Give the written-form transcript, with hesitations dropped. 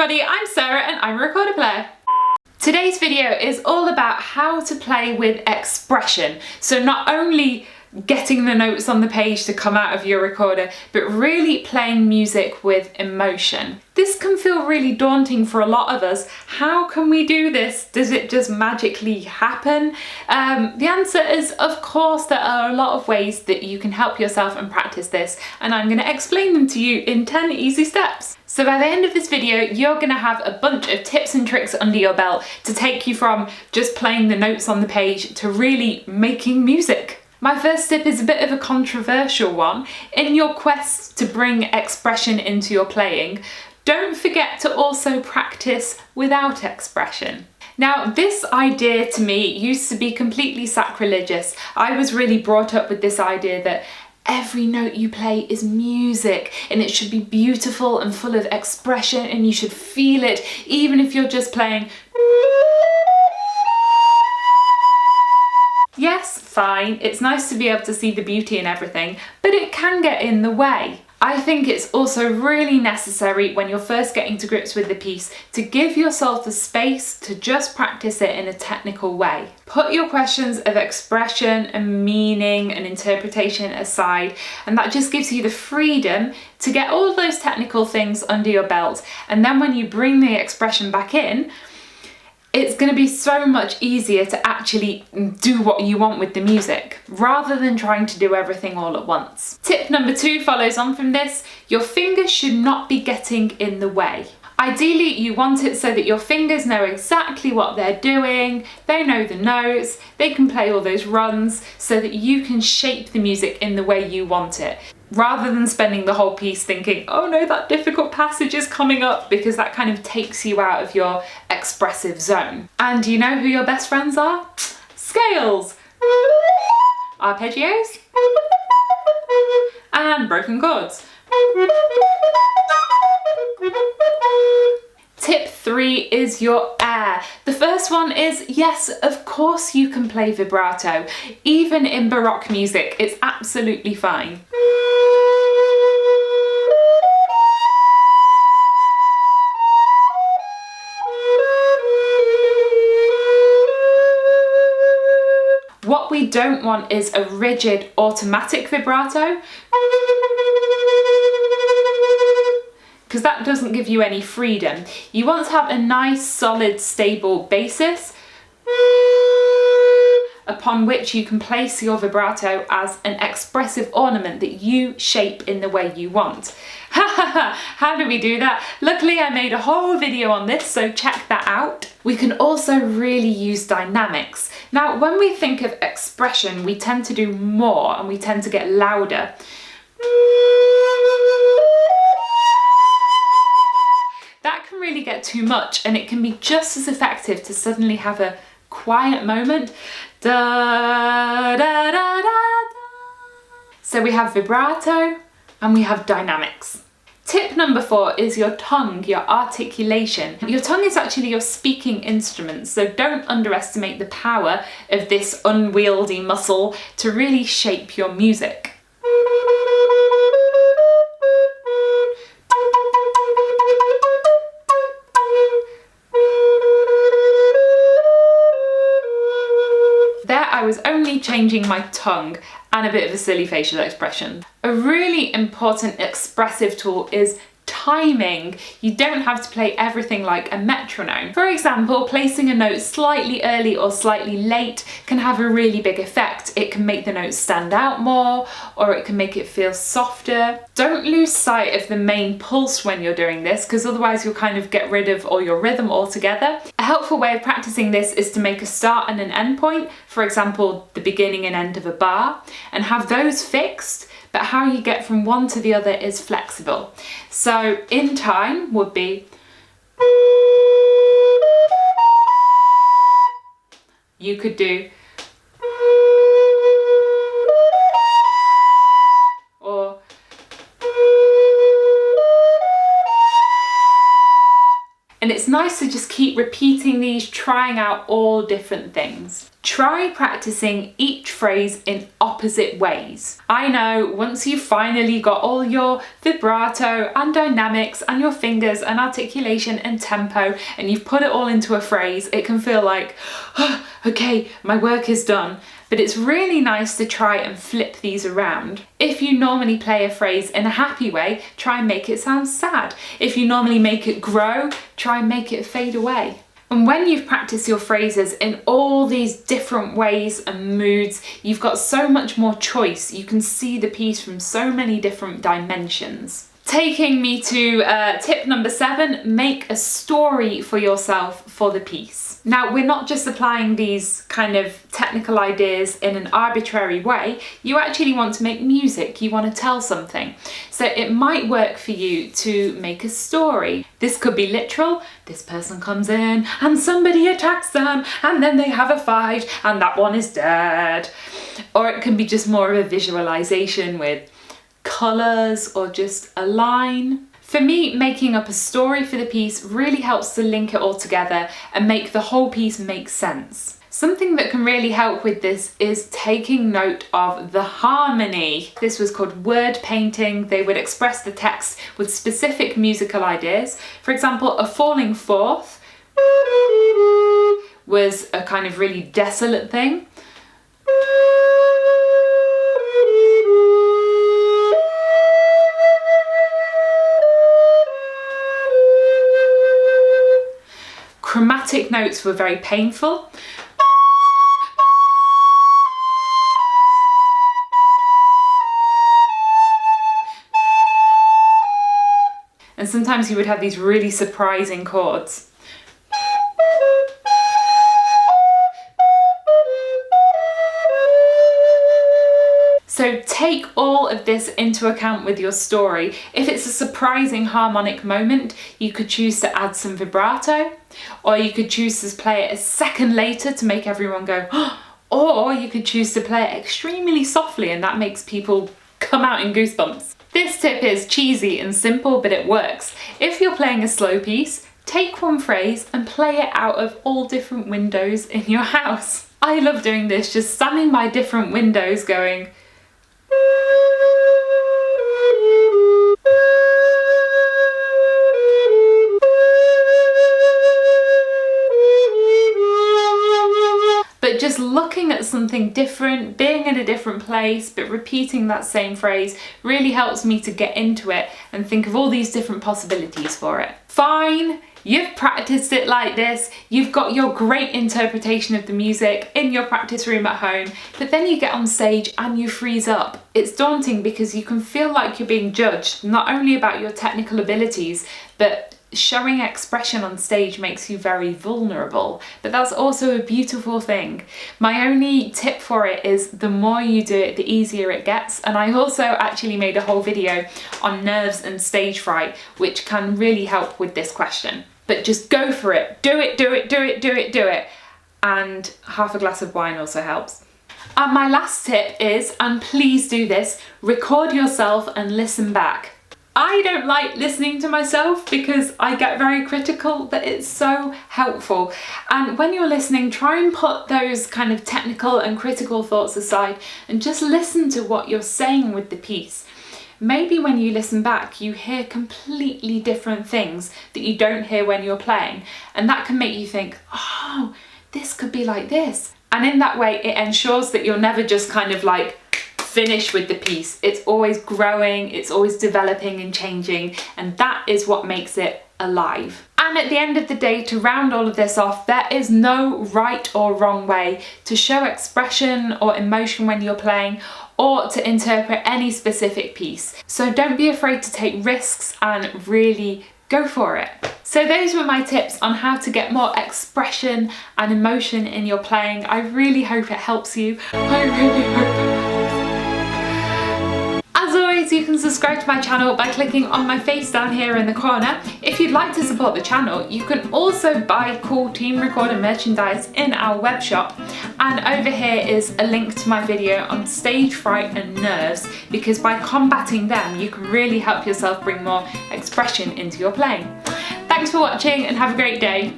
everybody, I'm Sarah and I'm a recorder player. Today's video is all about how to play with expression. So not only getting the notes on the page to come out of your recorder, but really playing music with emotion. This can feel really daunting for a lot of us. How can we do this? Does it just magically happen? The answer is, of course, there are a lot of ways that you can help yourself and practice this, and I'm going to explain them to you in 10 easy steps. So by the end of this video, you're going to have a bunch of tips and tricks under your belt to take you from just playing the notes on the page to really making music. My first tip is a bit of a controversial one. In your quest to bring expression into your playing, don't forget to also practice without expression. Now, this idea to me used to be completely sacrilegious. I was really brought up with this idea that every note you play is music and it should be beautiful and full of expression and you should feel it even if you're just playing. Yes, fine, it's nice to be able to see the beauty in everything, but it can get in the way. I think it's also really necessary when you're first getting to grips with the piece to give yourself the space to just practice it in a technical way. Put your questions of expression and meaning and interpretation aside, and that just gives you the freedom to get all those technical things under your belt. And then when you bring the expression back in, it's going to be so much easier to actually do what you want with the music, rather than trying to do everything all at once. Tip number 2 follows on from this. Your fingers should not be getting in the way. Ideally, you want it so that your fingers know exactly what they're doing, they know the notes, they can play all those runs so that you can shape the music in the way you want it, rather than spending the whole piece thinking, oh no, that difficult passage is coming up, because that kind of takes you out of your expressive zone. And you know who your best friends are? Scales, arpeggios, and broken chords. Tip 3 is your air. The first one is, yes, of course you can play vibrato. Even in Baroque music, it's absolutely fine. What we don't want is a rigid automatic vibrato, because that doesn't give you any freedom. You want to have a nice, solid, stable basis upon which you can place your vibrato as an expressive ornament that you shape in the way you want. How do we do that? Luckily, I made a whole video on this, so check that out. We can also really use dynamics. Now, when we think of expression, we tend to do more and we tend to get louder. That can really get too much, and it can be just as effective to suddenly have a quiet moment. Da, da, da, da, da. So we have vibrato and we have dynamics. Tip number 4 is your tongue, your articulation. Your tongue is actually your speaking instrument, so don't underestimate the power of this unwieldy muscle to really shape your music. I was only changing my tongue and a bit of a silly facial expression. A really important expressive tool is timing. You don't have to play everything like a metronome. For example, placing a note slightly early or slightly late can have a really big effect. It can make the note stand out more, or it can make it feel softer. Don't lose sight of the main pulse when you're doing this, because otherwise you'll kind of get rid of all your rhythm altogether. A helpful way of practicing this is to make a start and an end point, for example, the beginning and end of a bar, and have those fixed. But how you get from one to the other is flexible. So in time would be, you could do, or, and it's nice to just keep repeating these, trying out all different things. Try practicing each phrase in opposite ways. I know once you've finally got all your vibrato and dynamics and your fingers and articulation and tempo and you've put it all into a phrase, it can feel like, oh, okay, my work is done. But it's really nice to try and flip these around. If you normally play a phrase in a happy way, try and make it sound sad. If you normally make it grow, try and make it fade away. And when you've practiced your phrases in all these different ways and moods, you've got so much more choice. You can see the piece from so many different dimensions. Taking me to tip number 7, make a story for yourself for the piece. Now, we're not just applying these kind of technical ideas in an arbitrary way. You actually want to make music, you want to tell something. So it might work for you to make a story. This could be literal. This person comes in and somebody attacks them and then they have a fight and that one is dead. Or it can be just more of a visualization with colours or just a line. For me, making up a story for the piece really helps to link it all together and make the whole piece make sense. Something that can really help with this is taking note of the harmony. This was called word painting. They would express the text with specific musical ideas. For example, a falling fourth was a kind of really desolate thing. Chromatic notes were very painful. And sometimes you would have these really surprising chords. So take all of this into account with your story. If it's a surprising harmonic moment, you could choose to add some vibrato, or you could choose to play it a second later to make everyone go, oh, or you could choose to play it extremely softly and that makes people come out in goosebumps. This tip is cheesy and simple, but it works. If you're playing a slow piece, take one phrase and play it out of all different windows in your house. I love doing this, just standing by different windows going, but just looking at something different, being in a different place, but repeating that same phrase really helps me to get into it and think of all these different possibilities for it. Fine, you've practiced it like this, you've got your great interpretation of the music in your practice room at home, but then you get on stage and you freeze up. It's daunting because you can feel like you're being judged, not only about your technical abilities, but showing expression on stage makes you very vulnerable, but that's also a beautiful thing. My only tip for it is the more you do it, the easier it gets. And I also actually made a whole video on nerves and stage fright, which can really help with this question. But just go for it. Do it, do it, do it, do it, do it. And half a glass of wine also helps. And my last tip is, and please do this, record yourself and listen back. I don't like listening to myself because I get very critical, but it's so helpful. And when you're listening, try and put those kind of technical and critical thoughts aside and just listen to what you're saying with the piece. Maybe when you listen back, you hear completely different things that you don't hear when you're playing. And that can make you think, oh, this could be like this. And in that way, it ensures that you're never just kind of like, finish with the piece. It's always growing, it's always developing and changing, and that is what makes it alive. And at the end of the day, to round all of this off, there is no right or wrong way to show expression or emotion when you're playing, or to interpret any specific piece. So don't be afraid to take risks and really go for it. So those were my tips on how to get more expression and emotion in your playing. I really hope it helps you. I really hope it helps. As always, you can subscribe to my channel by clicking on my face down here in the corner. If you'd like to support the channel, you can also buy cool Team Recorder merchandise in our web shop. And over here is a link to my video on stage fright and nerves, because by combating them, you can really help yourself bring more expression into your playing. Thanks for watching and have a great day.